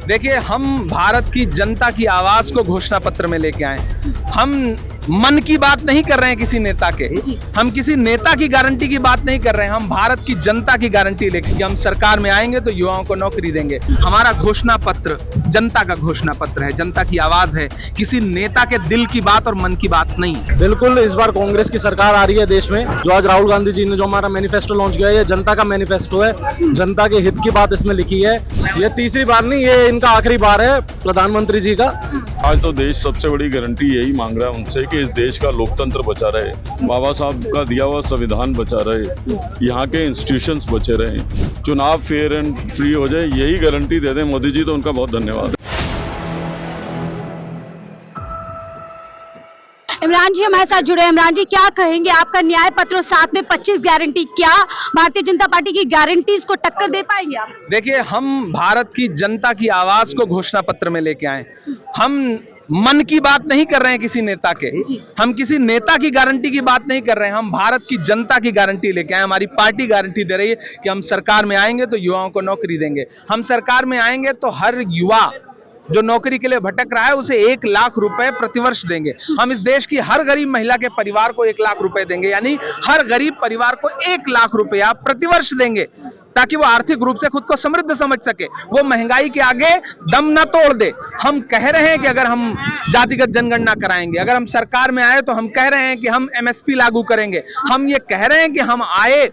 देखिए, हम भारत की जनता की आवाज को घोषणा पत्र में लेके आए। हम मन की बात नहीं कर रहे हैं किसी नेता के, हम किसी नेता की गारंटी की बात नहीं कर रहे हैं, हम भारत की जनता की गारंटी लेके कि हम सरकार में आएंगे तो युवाओं को नौकरी देंगे। हमारा घोषणा पत्र जनता का घोषणा पत्र है, जनता की आवाज है, किसी नेता के दिल की बात और मन की बात नहीं। बिल्कुल, इस बार कांग्रेस की सरकार आ रही है देश में। जो आज राहुल गांधी जी ने जो हमारा मैनिफेस्टो लॉन्च किया है, ये जनता का मैनिफेस्टो है, जनता के हित की बात इसमें लिखी है। ये तीसरी बार नहीं, ये इनका आखिरी बार है प्रधानमंत्री जी का। आज तो देश सबसे बड़ी गारंटी यही मांग रहा है उनसे कि इस देश का लोकतंत्र बचा रहे, बाबा साहब का दिया हुआ संविधान बचा रहे, यहाँ के इंस्टीट्यूशंस बचे रहे, चुनाव फेयर एंड फ्री हो जाए, यही गारंटी दे दें मोदी जी, तो उनका बहुत धन्यवाद। इमरान जी हमारे साथ जुड़े। इमरान जी, क्या कहेंगे, आपका न्याय पत्र साथ में 25 गारंटी, क्या भारतीय जनता पार्टी की गारंटीज को टक्कर दे पाएंगे आप? देखिए, हम भारत की जनता की आवाज को घोषणा पत्र में लेके आए। हम मन की बात नहीं कर रहे हैं किसी नेता के, हम किसी नेता की गारंटी की बात नहीं कर रहे हैं, हम भारत की जनता की गारंटी लेके आए। हमारी पार्टी गारंटी दे रही है कि हम सरकार में आएंगे तो युवाओं को नौकरी देंगे। हम सरकार में आएंगे तो हर युवा जो नौकरी के लिए भटक रहा है उसे 1 लाख रुपए प्रतिवर्ष देंगे। हम इस देश की हर गरीब महिला के परिवार को 1 लाख रुपए देंगे, यानी हर गरीब परिवार को 1 लाख रुपया प्रतिवर्ष देंगे, ताकि वो आर्थिक रूप से खुद को समृद्ध समझ सके, वो महंगाई के आगे दम ना तोड़ दे। हम कह रहे हैं कि अगर हम जातिगत जनगणना कराएंगे, अगर हम सरकार में आए तो हम कह रहे हैं कि हम MSP लागू करेंगे। हम ये कह रहे हैं कि हम आए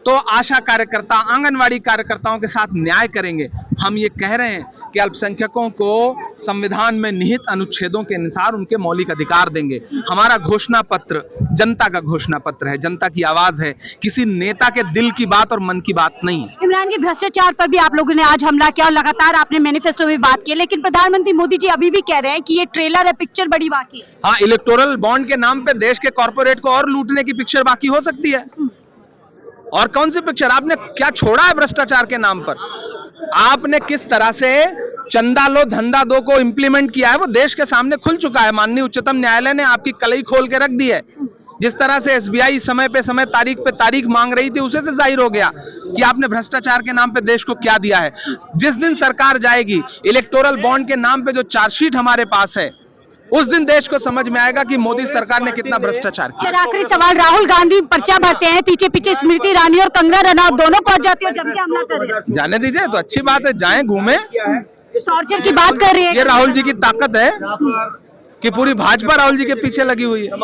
तो आशा कार्यकर्ता, आंगनवाड़ी कार्यकर्ताओं के साथ न्याय करेंगे। हम ये कह रहे हैं कि अल्पसंख्यकों को संविधान में निहित अनुच्छेदों के अनुसार उनके मौलिक अधिकार देंगे। हमारा घोषणा पत्र जनता का घोषणा पत्र है, जनता की आवाज है, किसी नेता के दिल की बात और मन की बात नहीं। इमरान जी, भ्रष्टाचार पर भी आप लोगों ने आज हमला किया और लगातार आपने मैनिफेस्टो में बात की, लेकिन प्रधानमंत्री मोदी जी अभी भी कह रहे हैं कि ये ट्रेलर है, पिक्चर बड़ी बाकी है। हाँ, इलेक्टोरल बॉन्ड के नाम पे देश के कॉर्पोरेट को और लूटने की पिक्चर बाकी हो सकती है। और कौन सी पिक्चर? आपने क्या छोड़ा है भ्रष्टाचार के नाम पर? आपने किस तरह से चंदा लो धंधा दो को इंप्लीमेंट किया है वो देश के सामने खुल चुका है। माननीय उच्चतम न्यायालय ने आपकी कलई खोल के रख दी है। जिस तरह से SBI समय पे समय, तारीख पे तारीख मांग रही थी, उसे से जाहिर हो गया कि आपने भ्रष्टाचार के नाम पे देश को क्या दिया है। जिस दिन सरकार जाएगी, इलेक्टोरल बॉन्ड के नाम पे जो चार्जशीट हमारे पास है, उस दिन देश को समझ में आएगा कि मोदी सरकार ने कितना भ्रष्टाचार किया। आखिरी सवाल, राहुल गांधी पर्चा भरते हैं, पीछे पीछे स्मृति ईरानी और कंगना रनौत दोनों पहुंच जाती है, जम के हमला कर रहे हैं। जाने दीजिए, तो अच्छी बात है, जाएं घूमें। टॉर्चर की बात कर रही है, ये राहुल जी की ताकत है कि पूरी भाजपा राहुल जी के पीछे लगी हुई है,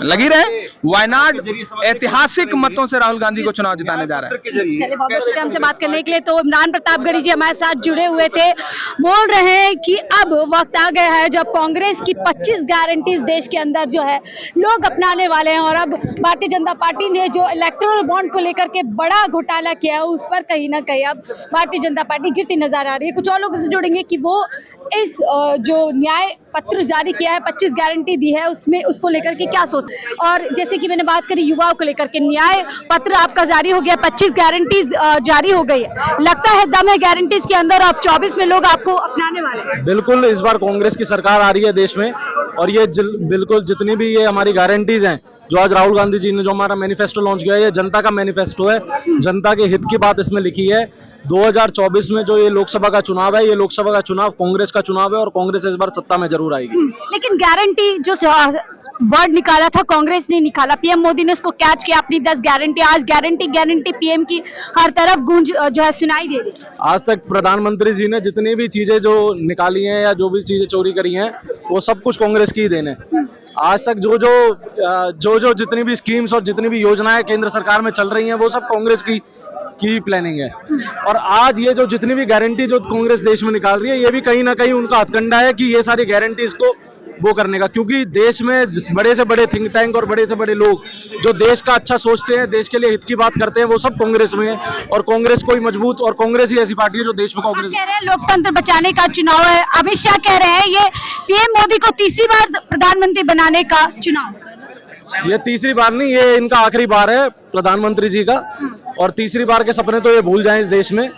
लगी रहे। वायनाड ऐतिहासिक मतों से राहुल गांधी को चुनाव जिताने जा रहा है। चलिए, बहुत बहुत शुक्रिया हमसे बात करने के लिए। तो इमरान प्रतापगढ़ी जी हमारे साथ जुड़े हुए थे, बोल रहे हैं कि अब वक्त आ गया है जब कांग्रेस की 25 गारंटीज देश के अंदर जो है लोग अपनाने वाले हैं। और अब भारतीय जनता पार्टी ने जो इलेक्टोरल बॉन्ड को लेकर के बड़ा घोटाला किया है, उस पर कहीं ना कहीं अब भारतीय जनता पार्टी गिरती नजर आ रही है। कुछ और लोग इससे जुड़ेंगे कि वो इस जो न्याय पत्र जारी किया है, 25 गारंटी दी है, उसमें उसको लेकर के क्या सोच। और जैसे कि मैंने बात करी युवाओं को लेकर के, न्याय पत्र आपका जारी हो गया, 25 गारंटीज जारी हो गई है, लगता है दम है गारंटीज के अंदर, अब 24 में लोग आपको अपनाने वाले हैं। बिल्कुल, इस बार कांग्रेस की सरकार आ रही है देश में, और ये बिल्कुल जितनी भी ये हमारी गारंटीज हैं, जो आज राहुल गांधी जी ने जो हमारा मैनिफेस्टो लॉन्च किया है, ये जनता का मैनिफेस्टो है, जनता के हित की बात इसमें लिखी है। 2024 में जो ये लोकसभा का चुनाव है, ये लोकसभा का चुनाव कांग्रेस का चुनाव है, और कांग्रेस इस बार सत्ता में जरूर आएगी। लेकिन गारंटी जो वर्ड निकाला था कांग्रेस ने निकाला, पीएम मोदी ने उसको कैच किया, अपनी 10 गारंटी, आज गारंटी पीएम की हर तरफ गूंज जो है सुनाई दे रही है। आज तक प्रधानमंत्री जी ने जितनी भी चीजें जो निकाली हैं या जो भी चीजें चोरी करी हैं, वो सब कुछ कांग्रेस की ही देन है। आज तक जो जितनी भी स्कीम्स और जितनी भी योजनाएं केंद्र सरकार में चल रही हैं, वो सब कांग्रेस की प्लानिंग है। और आज ये जो जितनी भी गारंटी जो कांग्रेस देश में निकाल रही है, ये भी कहीं ना कहीं उनका हथकंडा है कि ये सारी गारंटीज को वो करने का, क्योंकि देश में बड़े से बड़े थिंक टैंक और बड़े से बड़े लोग जो देश का अच्छा सोचते हैं, देश के लिए हित की बात करते हैं, वो सब कांग्रेस में है। और कांग्रेस कोई मजबूत, और कांग्रेस ही ऐसी पार्टी है जो देश में कांग्रेस कह रहे हैं लोकतंत्र बचाने का चुनाव है। अमित शाह कह रहे हैं ये पीएम मोदी को तीसरी बार प्रधानमंत्री बनाने का चुनाव। ये तीसरी बार नहीं, ये इनका आखिरी बार है प्रधानमंत्री जी का, और तीसरी बार के सपने तो ये भूल जाएं इस देश में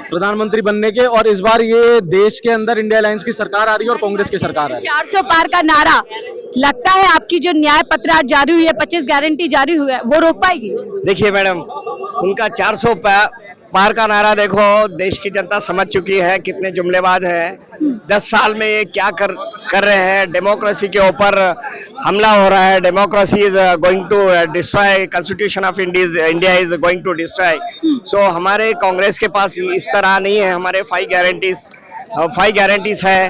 प्रधानमंत्री बनने के। और इस बार ये देश के अंदर इंडिया अलायंस की सरकार आ रही है और कांग्रेस की सरकार है। 400 पार का नारा, लगता है आपकी जो न्याय पत्र आज जारी हुई है, 25 गारंटी जारी हुई है, वो रोक पाएगी? देखिए मैडम, उनका 400 पार का नारा देखो, देश की जनता समझ चुकी है कितने जुमलेबाज हैं। 10 साल में ये क्या कर रहे हैं। डेमोक्रेसी के ऊपर हमला हो रहा है। Democracy is going to destroy, constitution of India is going to destroy. So हमारे कांग्रेस के पास इस तरह नहीं है। हमारे 5 गारंटीज है,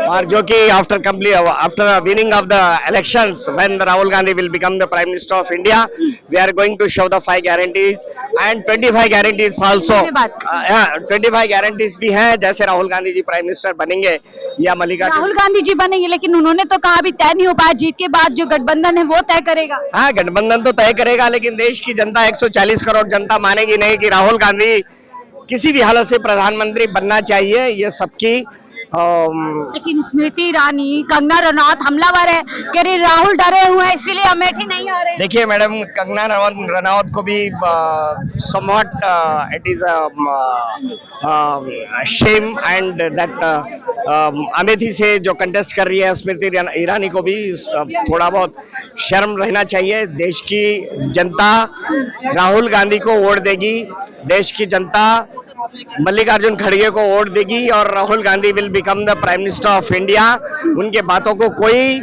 और जो कि after winning of the elections, when Rahul Gandhi will become the prime minister of India, we are going to show the 5 guarantees and 25 guarantees also. 25 guarantees भी हैं, जैसे राहुल गांधी जी प्राइम मिनिस्टर बनेंगे या मल्लिकार्जुन राहुल गांधी जी बनेंगे, लेकिन उन्होंने तो कहा अभी तय नहीं हो पाया, जीत के बाद जो गठबंधन है वो तय करेगा। हाँ, गठबंधन तो तय करेगा, लेकिन देश की जनता 140 करोड़ जनता मानेगी नहीं कि राहुल गांधी किसी भी हालत से प्रधानमंत्री बनना चाहिए। ये सबकी लेकिन स्मृति ईरानी, कंगना रनौत हमलावर है, कह रही राहुल डरे हुए हैं इसीलिए अमेठी नहीं आ रहे। देखिए मैडम, कंगना रनौत को भी somewhat it is shame and that Amethi से जो कंटेस्ट कर रही है स्मृति ईरानी को भी थोड़ा बहुत शर्म रहना चाहिए। देश की जनता राहुल गांधी को वोट देगी, देश की जनता मल्लिकार्जुन खड़गे को वोट देगी, और Rahul Gandhi will become the prime minister of India. उनके बातों को कोई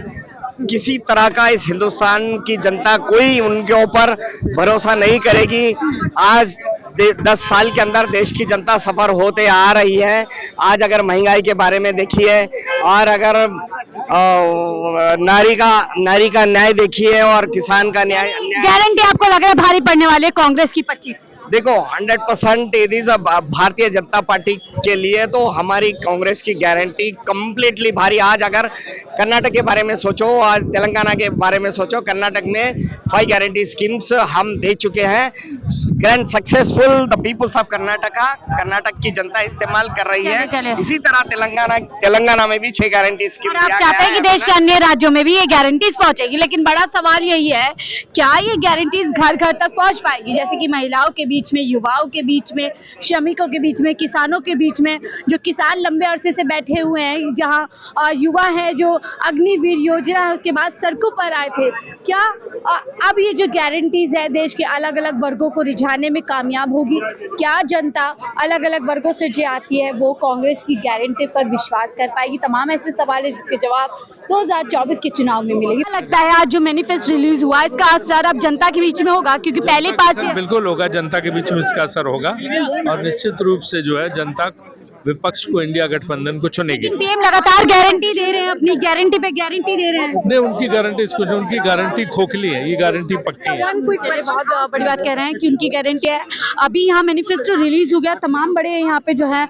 किसी तरह का इस हिंदुस्तान की जनता कोई उनके ऊपर भरोसा नहीं करेगी। आज 10 साल के अंदर देश की जनता सफर होते आ रही है। आज अगर महंगाई के बारे में देखिए, और अगर नारी का न्याय देखिए, और किसान का न्याय। गारंटी आपको लग रहा है भारी पड़ने वाली है कांग्रेस की 25? देखो 100% यदि भारतीय जनता पार्टी के लिए तो हमारी कांग्रेस की गारंटी कंप्लीटली भारी। आज अगर कर्नाटक के बारे में सोचो, आज तेलंगाना के बारे में सोचो, कर्नाटक में 5 गारंटी स्कीम्स हम दे चुके हैं। Grand successful the peoples of Karnataka की जनता इस्तेमाल कर रही है। इसी तरह तेलंगाना में भी 6 गारंटी स्कीम। आप चाहते हैं कि देश के अन्य राज्यों में भी ये गारंटीज पहुंचेगी, लेकिन बड़ा सवाल यही है, क्या ये गारंटीज घर घर तक पहुंच पाएगी? जैसे कि महिलाओं के बीच में, युवाओं के बीच में, श्रमिकों के बीच में, किसानों के बीच में, जो किसान लंबे अरसे से बैठे हुए हैं, जहां युवा है जो अग्निवीर योजना है उसके बाद सड़कों पर आए थे, क्या अब ये जो गारंटीज है देश के अलग अलग वर्गों को रिझाने में कामयाब होगी? क्या जनता अलग अलग वर्गों से जो आती है वो कांग्रेस की गारंटी पर विश्वास कर पाएगी? तमाम ऐसे सवाल है जिसके जवाब 2024 के चुनाव में मिलेंगे। क्या लगता है आज जो मैनिफेस्टो रिलीज हुआ इसका असर अब जनता के बीच में होगा? क्योंकि पहले 5 बिल्कुल होगा, जनता के बीच में इसका असर होगा, और निश्चित रूप से जो है जनता विपक्ष को इंडिया गठबंधन को चुनेगी। पीएम लगातार गारंटी दे रहे हैं, अपनी गारंटी पे गारंटी दे रहे हैं। नहीं, उनकी गारंटी कुछ, उनकी गारंटी खोखली है, ये गारंटी पक्की है। बहुत बड़ी बात कह रहे हैं कि उनकी गारंटी है। अभी यहाँ मैनिफेस्टो रिलीज हो गया, तमाम बड़े यहाँ पे जो है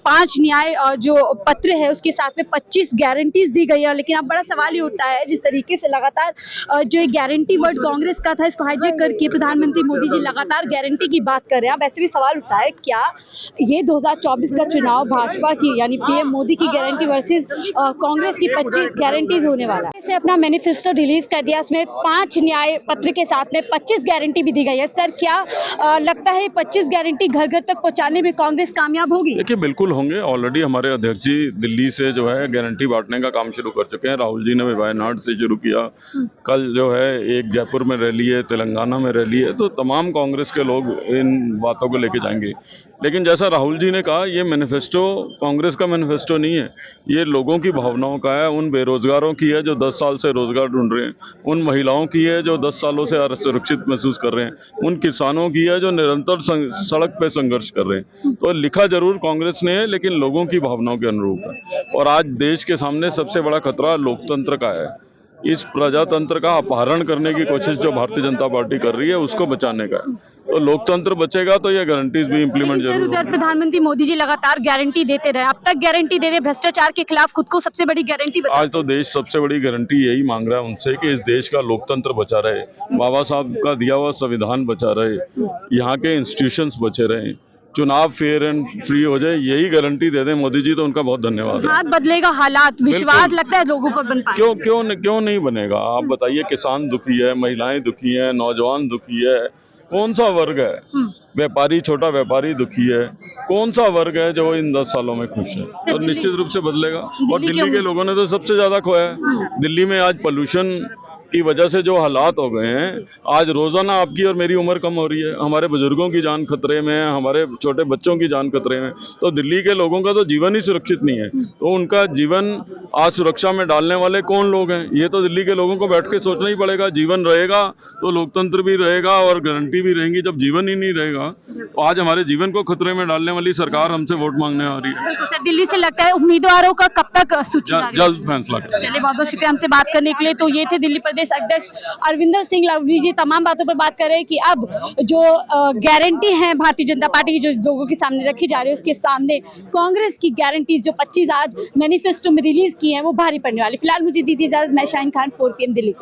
5 न्याय जो पत्र है उसके साथ में 25 गारंटीज दी गई है। लेकिन अब बड़ा सवाल ये उठता है, जिस तरीके से लगातार जो गारंटी वर्ड कांग्रेस का था इसको हाईजैक करके प्रधानमंत्री मोदी जी लगातार गारंटी की बात कर रहे हैं। अब ऐसे भी सवाल उठता है, क्या ये 2024 का चुनाव भाजपा की यानी पीएम मोदी की गारंटी वर्सेस कांग्रेस की 25 गारंटीज होने वाला है? इसने अपना मैनिफेस्टो रिलीज कर दिया, उसमें 5 न्याय पत्र के साथ में 25 गारंटी भी दी गई है। सर, क्या लगता है 25 गारंटी घर घर तक पहुंचाने में कांग्रेस कामयाब होगी? देखिए, बिल्कुल होंगे। ऑलरेडी हमारे अध्यक्ष जी दिल्ली से जो है गारंटी बांटने का काम शुरू कर चुके हैं। राहुल जी ने वायनाड से शुरू किया, कल जो है एक जयपुर में रैली है, तेलंगाना में रैली है, तो तमाम कांग्रेस के लोग इन बातों को लेके जाएंगे। लेकिन जैसा राहुल जी ने कहा, ये मैनिफेस्टो कांग्रेस का मैनिफेस्टो नहीं है, ये लोगों की भावनाओं का है। उन बेरोजगारों की है जो 10 साल से रोजगार ढूंढ रहे हैं, उन महिलाओं की है जो 10 सालों से असुरक्षित महसूस कर रहे हैं, उन किसानों की है जो निरंतर सड़क पे संघर्ष कर रहे हैं। तो लिखा जरूर कांग्रेस ने है, लेकिन लोगों की भावनाओं के अनुरूप है। और आज देश के सामने सबसे बड़ा खतरा लोकतंत्र का है। इस प्रजातंत्र का अपहरण करने की कोशिश जो भारतीय जनता पार्टी कर रही है उसको बचाने का है। तो लोकतंत्र बचेगा तो ये गारंटीज भी इंप्लीमेंट जरूर होगी। उधर प्रधानमंत्री मोदी जी लगातार गारंटी देते रहे, अब तक गारंटी दे रहे, भ्रष्टाचार के खिलाफ खुद को सबसे बड़ी गारंटी आज तो देश सबसे बड़ी गारंटी यही मांग रहा है उनसे कि इस देश का लोकतंत्र बचा रहे, बाबा साहब का दिया हुआ संविधान बचा रहे, यहाँ के इंस्टीट्यूशंस बचे रहे, चुनाव फेयर एंड फ्री हो जाए, यही गारंटी दे दें मोदी जी तो उनका बहुत धन्यवाद है। हाथ बदलेगा, हालात, विश्वास लगता है लोगों पर बन पाएगा? क्यों नहीं बनेगा? आप बताइए, किसान दुखी है, महिलाएं दुखी हैं, नौजवान दुखी है, कौन सा वर्ग है? व्यापारी, छोटा व्यापारी दुखी है, कौन सा वर्ग है जो इन 10 सालों में खुश है? तो निश्चित रूप से बदलेगा। और दिल्ली के लोगों ने तो सबसे ज्यादा खोया है। दिल्ली में आज पोल्यूशन की वजह से जो हालात हो गए हैं, आज रोजाना आपकी और मेरी उम्र कम हो रही है, हमारे बुजुर्गों की जान खतरे में है, हमारे छोटे बच्चों की जान खतरे में, तो दिल्ली के लोगों का तो जीवन ही सुरक्षित नहीं है। तो उनका जीवन आज सुरक्षा में डालने वाले कौन लोग हैं, ये तो दिल्ली के लोगों को बैठ के सोचना ही पड़ेगा। जीवन रहेगा तो लोकतंत्र भी रहेगा और गारंटी भी रहेंगी। जब जीवन ही नहीं रहेगा तो आज हमारे जीवन को खतरे में डालने वाली सरकार हमसे वोट मांगने आ रही है। बिल्कुल सर, दिल्ली से लगता है उम्मीदवारों का कब तक सूची जारी? जल्द फैसला करें। चलिए, बहुत बहुत शुक्रिया हमसे बात करने के लिए। तो ये थे दिल्ली प्रदेश अध्यक्ष अरविंदर सिंह लवली जी, तमाम बातों पर बात कर रहे हैं कि अब जो गारंटी है भारतीय जनता पार्टी की, जो लोगों के सामने रखी जा रही है, उसके सामने कांग्रेस की गारंटी जो 25 आज मैनिफेस्टो में रिलीज की है, वो भारी पड़ने वाली। फिलहाल मुझे दीदी इजाजत, मैं शाहीन खान, 4 PM दिल्ली।